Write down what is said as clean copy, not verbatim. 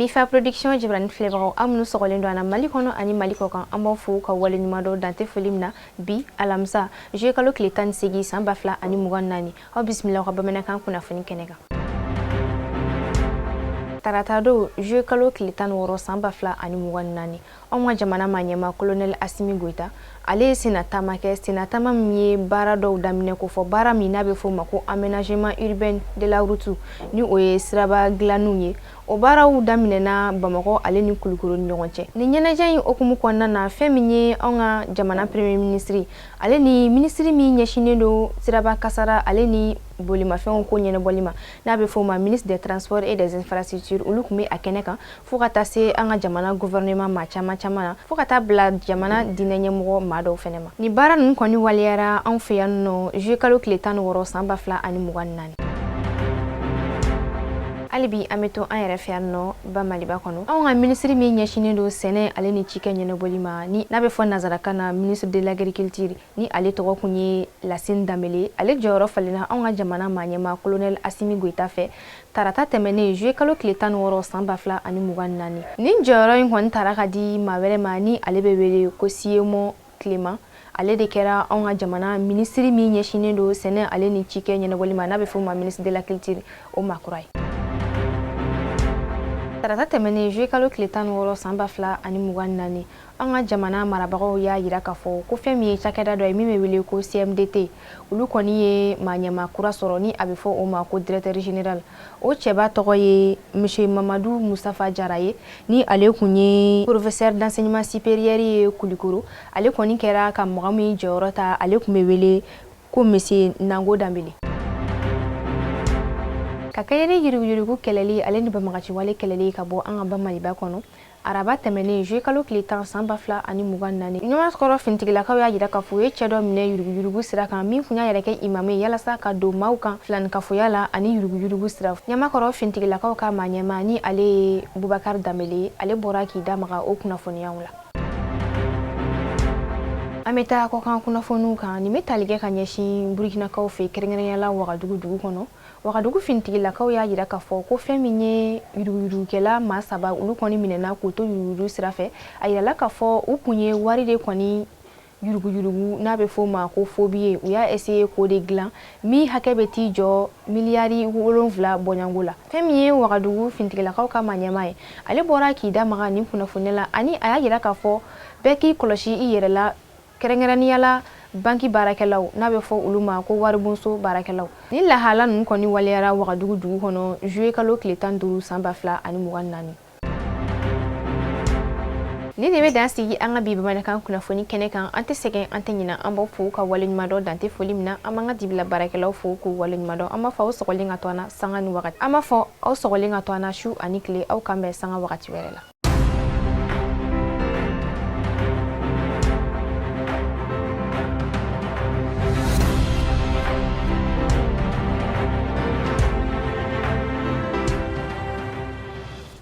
Mifa production Jibrani Flebaro amnu sogolendo ana malikono ani malikokan amba fu ka wale nyumado dante folimna bi alamsa je kalo kletan segi samba fla ani mugan nani o bismillah bamena kan kuna funi kenega taratado je kalo kletan woro samba fla ani mugan nani o mwa jamana manyema colonel Assimi Goita ale sinatama ke sinatama mi bara do damine ko fo bara mi nabe fo mako aménagement urbain de la route ni oye siraba glanuye o bara u damine na Bamako ale ni kulukuru nyonche ni nyenaje yi okumu konna na feminye onga jamana premier ministre ale ni ministre mi nyeshine do siraba kasara ale ni bolima fe on ko nyene bolima nabe fo ma ministre des transports et des infrastructures ulukumi akeneka fo kata se anga jamana gouvernement ma chama fo kata bla jamana dinenye mo mado fenema ni bara nun koni waliara an fiyanno je kalo kletan woro samba fla ani mugan nani alibi ameto an yɛrɛ fiyanno ba maliba kono an ministre mi ɲɛsinen do sɛnɛ ale ni cikɛ ɲɛnɛbɔlima ni n'a bɛ fɔ nazarakan na ministre de l'agriculture ni ale tɔgɔ kun ye Lasine Dambele ale jɔyɔrɔ falenna an ka jamana maɲɛma colonel Assimi Goita fɛ tarata tɛmɛnen juillet kalo tile 16 san 2024 ni jɔyɔrɔ in kɔni tara ka di maa wɛrɛ ma ni ale bɛ wele ko Siemo Clément ale de kɛra an ka jamana ministre mi ɲɛsinen do sɛnɛ ale ni cikɛ ɲɛnɛbɔlima n'a bɛ fɔ ma ministre de la culture o makura ye tarata tɛmɛnen juillet kalo tile 16 san 2024 an ka jamana marabagaw y'a yira k'a fɔ ko fɛn min ye cakɛda dɔ ye min bɛ wele ko CMDT olu kɔni ye maɲɛma kura sɔrɔ ni a bɛ fɔ o ma ko directeur général o cɛba tɔgɔ ye monsieur Mamadou Moustapha Jara ye ni ale kun ye professeur d'enseignement supérieur ye Kulikoro ale kɔni kɛra ka mɔgɔ min jɔyɔrɔ ta ale kun bɛ wele ko monsieur Nango Dambele ka kayere yiruguyurugu kɛlɛli ale ni bamagaci wale kɛlɛli ka bɔ an ka ba Maliba kɔnɔ araba tɛmɛnen juillet kalo tile 10 san 2024 ɲɔgɔnkɔrɔ fintigilakaw y'a yira k'a fɔ u ye cɛ dɔ minɛ yuruguyurugu sira kan min kun y'a yɛrɛ kɛ imam ye yalasa ka don maaw kan filanikafoya la ani yuruguyurugu sira ɲamakɔrɔ fintigilakaw ka maɲɛma ni ale ye Bubakar Dambele ale bɔra k'i damaga o kunnafoniyaw la an bɛ taa kɔkan kunnafoniw kan nin bɛ tali kɛ ka ɲɛsin Burukinakaw fɛ kɛrɛnkɛrɛnyala Wagadugu dugu kɔnɔ Wagadugu fintigilakaw y'a yira k'a fɔ ko fɛn min ye yuruguyurugukɛla maa 3 olu kɔni minɛna k'u to yuruguyurugu sira fɛ a yirala k'a fɔ u kun ye wari de kɔni yuruguyurugu n'a bɛ fɔ ma ko phobie u y'a essayer k'o de dilan min hakɛ bɛ t'i jɔ miliyari 7 bɔɲango la fɛn min ye Wagadugu fintigilakaw ka maɲɛma ye ale bɔra k'i damaga nin kunnafoni la ani a y'a yira k'a fɔ bɛɛ k'i kɔlɔsi i yɛrɛ la kɛrɛnkɛrɛnniyala banki baarakɛlaw n'a bɛ fɔ olu ma ko waribonso baarakɛlaw ni lahala ninnu kɔni waliyara Wagadugu dugu kɔnɔ juillet kalo tile 15 san 2024 ni de bɛ dan sigi an ka bi bamanankan kunnafoni kɛnɛ kan an tɛ sɛgɛn an tɛ ɲinɛ an b'aw fo ka waleɲumandɔn dante foli min na an b'an ka dibila baarakɛlaw fo k'u waleɲumandɔn an b'a fɔ aw sɔgɔlen ka to an na sanga ni wagati an b'a fɔ aw sɔgɔlen ka to an na su ani tile aw kan bɛn sanga wagati wɛrɛ la